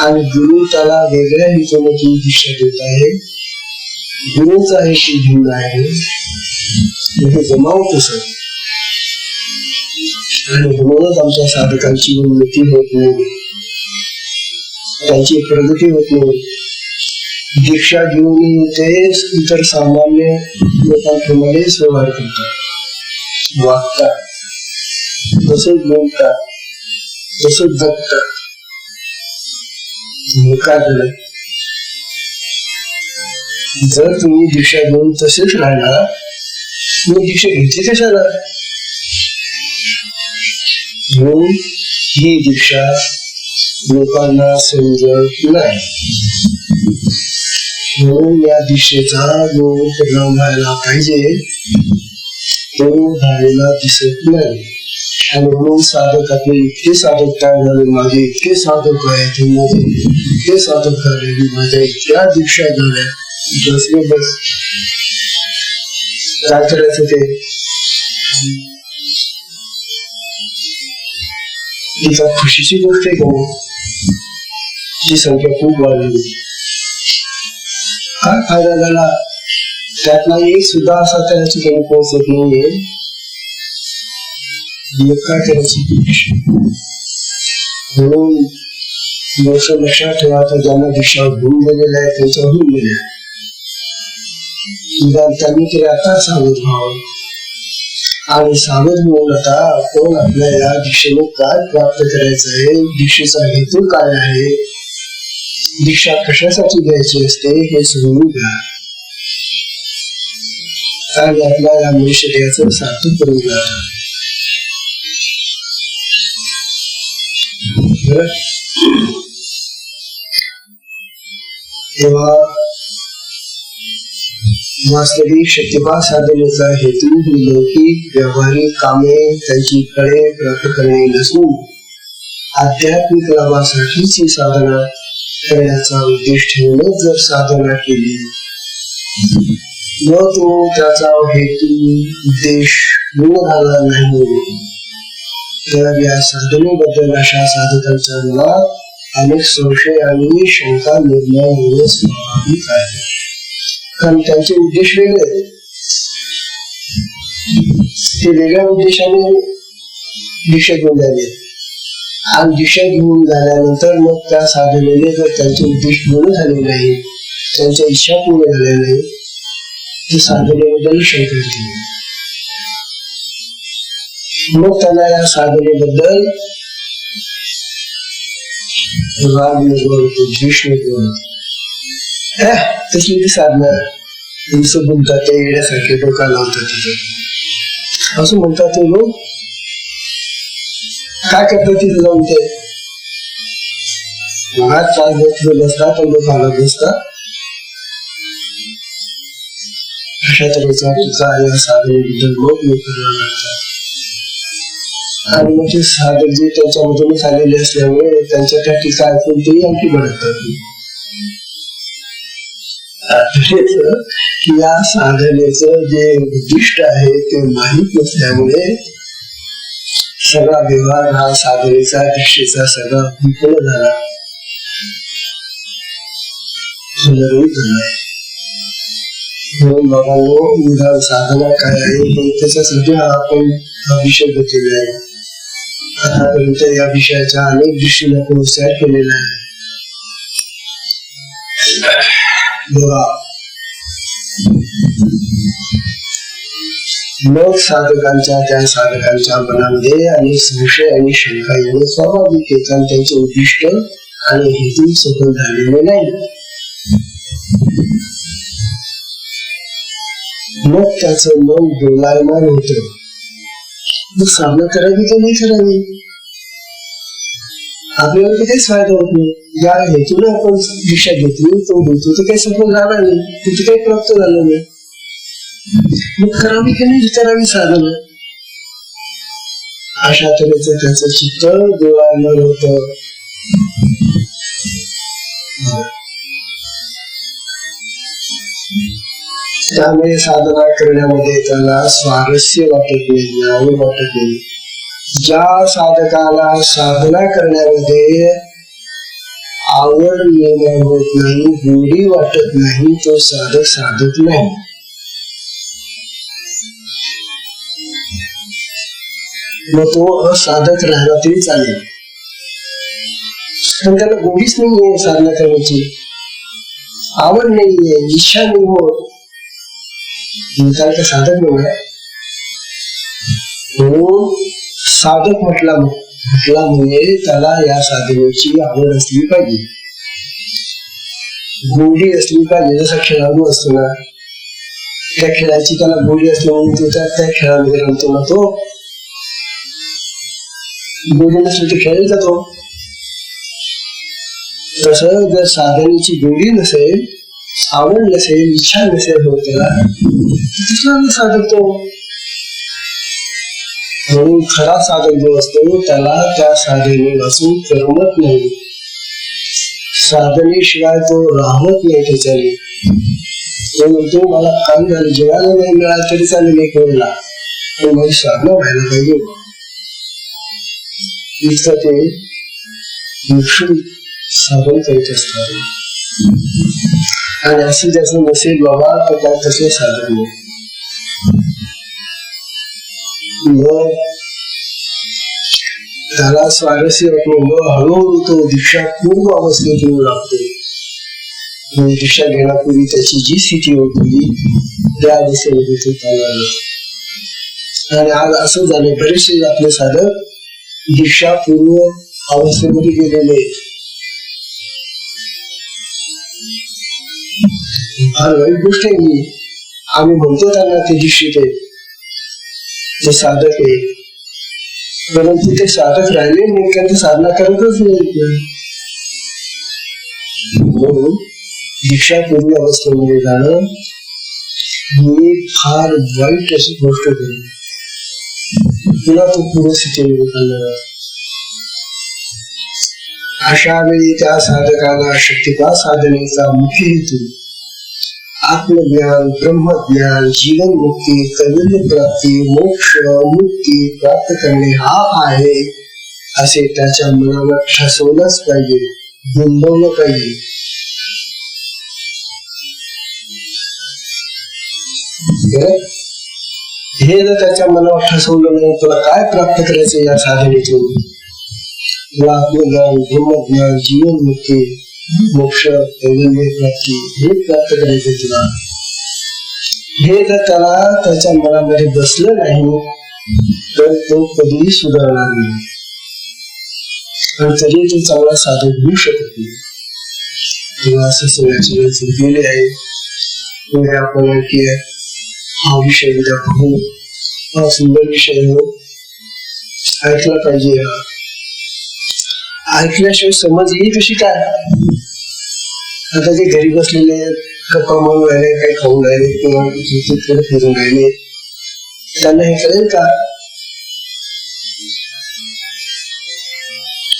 S1: आणि गुरु त्याला वेगळ्या हेतूने दीक्षा देत आहे. गुरुचा हेतू भिन्न आहे. जमाव कसं आणि म्हणूनच आमच्या साधकांची उन्नती होत नाही, त्यांची प्रगती होत नाही. दीक्षा घेऊन ते इतर सामान्य लोकांप्रमाणे व्यवहार करतात, वागतात, तसंच बोलतात, तसंच जगतात. काय झालं? जर तुम्ही दीक्षा घेऊन तसेच राहिला, तुम्ही दीक्षा घेतली कशाला? म्हणून ही दीक्षा लोकांना समजत नाही. म्हणून या दिशेचा जो परिणाम व्हायला पाहिजे तो झालेला दिसत नाही. आणि म्हणून साधक आपले इतके साधक काय झाले, माझे इतके साधक आहेत, माझे इतके साधक झाले, माझ्या इतक्या दीक्षा झाल्या, बसले बस. काय करायचं ते? तिचा खुशीची गोष्ट आहे का? ची संख्या खूप वाढली. काय फायदा झाला? त्यातला एक सुद्धा असा त्या ठिकाणी पोहोचत नाहीये. काय करायची? म्हणून गोष्ट लक्षात ठेवा, तर ज्यांना दीक्षा होऊन गेलेल्या आहेत त्यांच्या होऊन गेल्या. त्यांनी केले आता सावध व्हावं आणि सावध होऊन आता आपण आपल्या या दीक्षेने काय प्राप्त करायचं आहे, दीक्षेचा हेतू काय आहे, दीक्षा कशासाठी घ्यायची असते हे समजून घ्या आणि आपल्याला मनुष्यदेहाचं सार्थक करून घ्या. तेव्हा वास्तविक शक्तिपात साधनेचा हेतू ही लौकिक व्यावहारिक कामे त्यांची फळे प्राप्त करणे नसून आध्यात्मिक लाभासाठीच ही साधना करण्याचा उद्देश ठेवून जर साधना केली व तो त्याचा हेतू उद्देश पूर्ण झाला नाही तर या साधनेबद्दल अशा साधकांच्या मनात अनेक संशय आणि शंका निर्माण होणे स्वाभाविक आहे. कारण त्यांचे उद्देश वेगळे, ते वेगळ्या उद्देशाने दीक्षा घेऊन झाले आणि दीक्षा घेऊन झाल्यानंतर मग त्या साधनेने जर त्यांचे उद्देश पूर्ण झाले नाही, त्यांच्या इच्छा पूर्ण झाल्या नाही, तर साधनेबद्दल शंका येते. मग त्यांना या साधनेबद्दल राग निर्माण होतो, द्वेष निर्माण होतो. तसली ती साधना तुमचं बोलतात ते येण्यासारखे डोका लावतात तिथे असं म्हणतात. ते लोक काय करतात तिथे जाऊन ते घरात त्रास देत बसतात आणि लोक हालत बसतात. अशा तऱ्हेचा तुझा या साधनेबद्दल लोक करायला लागतात आणि मग ते साधक जे त्यांच्यामधूनच आलेले असल्यामुळे त्यांच्या त्या टीका ऐकून तेही आणखी भडकतात की या साधनेचं जे उद्दिष्ट आहे ते माहीत नसल्यामुळे सगळा व्यवहार हा साधनेचा दीक्षेचा सगळा विफल झाला, म्हणून बाबांनो निदान साधना काय आहे हे त्याच्यासाठी आपण हा विषय घेतलेला आहे. आतापर्यंत या विषयाच्या अनेक दृष्टीने आपण विचार केलेला आहे. मग साधकांच्या त्या साधकांच्या मनामध्ये अनेक संशय आणि शंका येणे स्वाभाविक आहे, कारण त्यांचे उद्दिष्ट आणि हेतू सफल झालेले नाही. मग त्याचं मन डोलायमान होत. मग साधना करावी की नाही करावी, आपल्याला काहीच फायदा होत नाही. या हेतूने आपण दीक्षा घेतली, तो हेतू तर काही सफल झाला नाही, तिथे काही प्राप्त झालं नाही. मग करावी की नाही करावी साधना, अशा तऱ्हेचं त्याचं चित्त डोलायमान होत. त्यामुळे साधना करण्यामध्ये त्याला स्वारस्य वाटत नाही, आवड वाटत नाही. ज्या साधकाला साधना करण्यामध्ये आवड निर्माण होत नाही, गोडी वाटत नाही, तो साधक साधक नाही. मग तो असाधक राहिला तरी चालेल, पण त्याला गोडीच नाहीये साधना करण्याची, आवड नाहीये, इच्छा नाही होत, साधक नाही. म्हणून साधक म्हटला म्हणजे त्याला या साधनेची आवड असली पाहिजे, गोडी असली पाहिजे. जसा खेळाडू असतो ना, त्या खेळाची त्याला गोडी असली म्हणून तो त्या खेळामध्ये रमतो ना, तो गोडी नसली तर खेळायला जातो. तसं जर साधनेची गोडी नसेल, आवड नसेल, इच्छा नसेल होत त्याला, साधक तो म्हणून खरा साधक जो असतो त्याला त्या साधनेपासून करमत नाही, साधनेशिवाय तो राहत नाही त्याच्याने. तो म्हणतो मला काम झालं, जेवायला नाही मिळालं तरी चालेल एक वेळेला, पण माझी साधना व्हायला पाहिजे. इतकं ते निक्षुम साधन करीत असतात. आणि असं ज्याचं नसेल बाबा तर काय तसे साधन नाही. मग त्याला स्वारस्य वाटलं, मग हळूहळू तो दीक्षा पूर्व अवस्थेत येऊ लागतो. दीक्षा घेण्यापूर्वी त्याची जी स्थिती होती त्या अवस्थेमध्ये तो चालला. आणि आज असं झालं, बरेचसे आपले साधक दीक्षा पूर्व अवस्थेमध्ये गेलेले. फार वाईट गोष्ट आहे. आम्ही म्हणतो त्यांना ते दीक्षित आहे, ते साधक आहे, परंतु ते साधक राहिले नाही, त्यांची साधना करतच नाही. म्हणून दीक्षा पूर्व अवस्थेमध्ये जाणं ही फार वाईट अशी गोष्ट करेल. पुन्हा तो पूर्वस्थितीमध्ये चालणार. अशा वेळी त्या साधकाला शक्तिपात साधनेचा मुख्य हेतू आत्मज्ञान, ब्रह्मज्ञान, जीवन मुक्ती, कैवल्य प्राप्ती, मोक्ष, मुक्ती प्राप्त करणे हा आहे असे त्याच्या मनावर ठसवलंच पाहिजे, बिंबवलं पाहिजे. हे जर त्याच्या मनावर ठसवलं नाही, तुला काय प्राप्त करायचं या साधनेतून, तुला आत्मज्ञान, ब्रह्मज्ञान, जीवन मुक्ती, मोक्ष, कैवल्य प्राप्ती हे प्राप्त करायचे तुला, हे जर त्याला त्याच्या मनामध्ये बसलं नाही तर तो कधीही सुधारणार नाही, आणि तरी तो चांगला साधक होऊ शकत नाही. तेव्हा असं सगळ्याची वेळ गेले आहे. म्हणजे आपण की हा विषय उद्या पाहू, हा सुंदर विषय ऐकला पाहिजे. ऐकल्याशिवाय समज येईल कशी काय? आता जे घरी बसलेले गप्पा मारून राहिले, काही खाऊन राहिले किंवा फिरून राहिले, त्यांना हे कळेल का?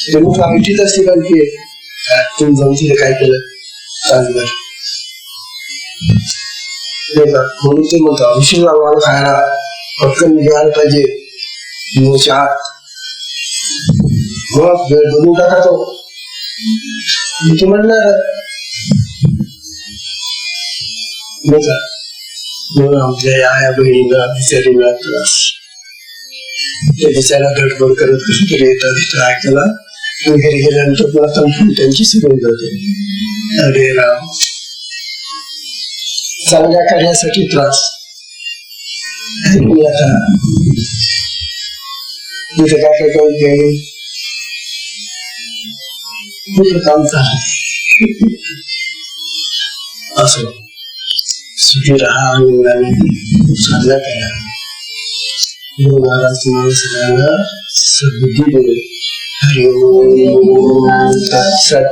S1: ते आयटीत असतील आणखी तुम्ही जाऊन तिथे काय केलं चालणार म्हणून ते म्हणतात औषध आम्हाला खायला पटकन घ्यायला पाहिजे. मग वेळ बघून टाका तो मी म्हणणार म्हणून आमच्या या बहिणीला बिचारीला त्रास, ते बिचारा गडबड करत कशी तरी येतात तिथं ऐकायला, आणि घरी गेल्यानंतर पुन्हा तंत्र त्यांची सुरू जाते. अरे राम, चांगल्या कार्यासाठी त्रास. आता तिथे काय काय करून काम चालू असं सुखी राहा आणि साधना करा. महाराज तुम्हाला सगळ्यांना सद्बुद्धी देईल. हरिओम तत्सत.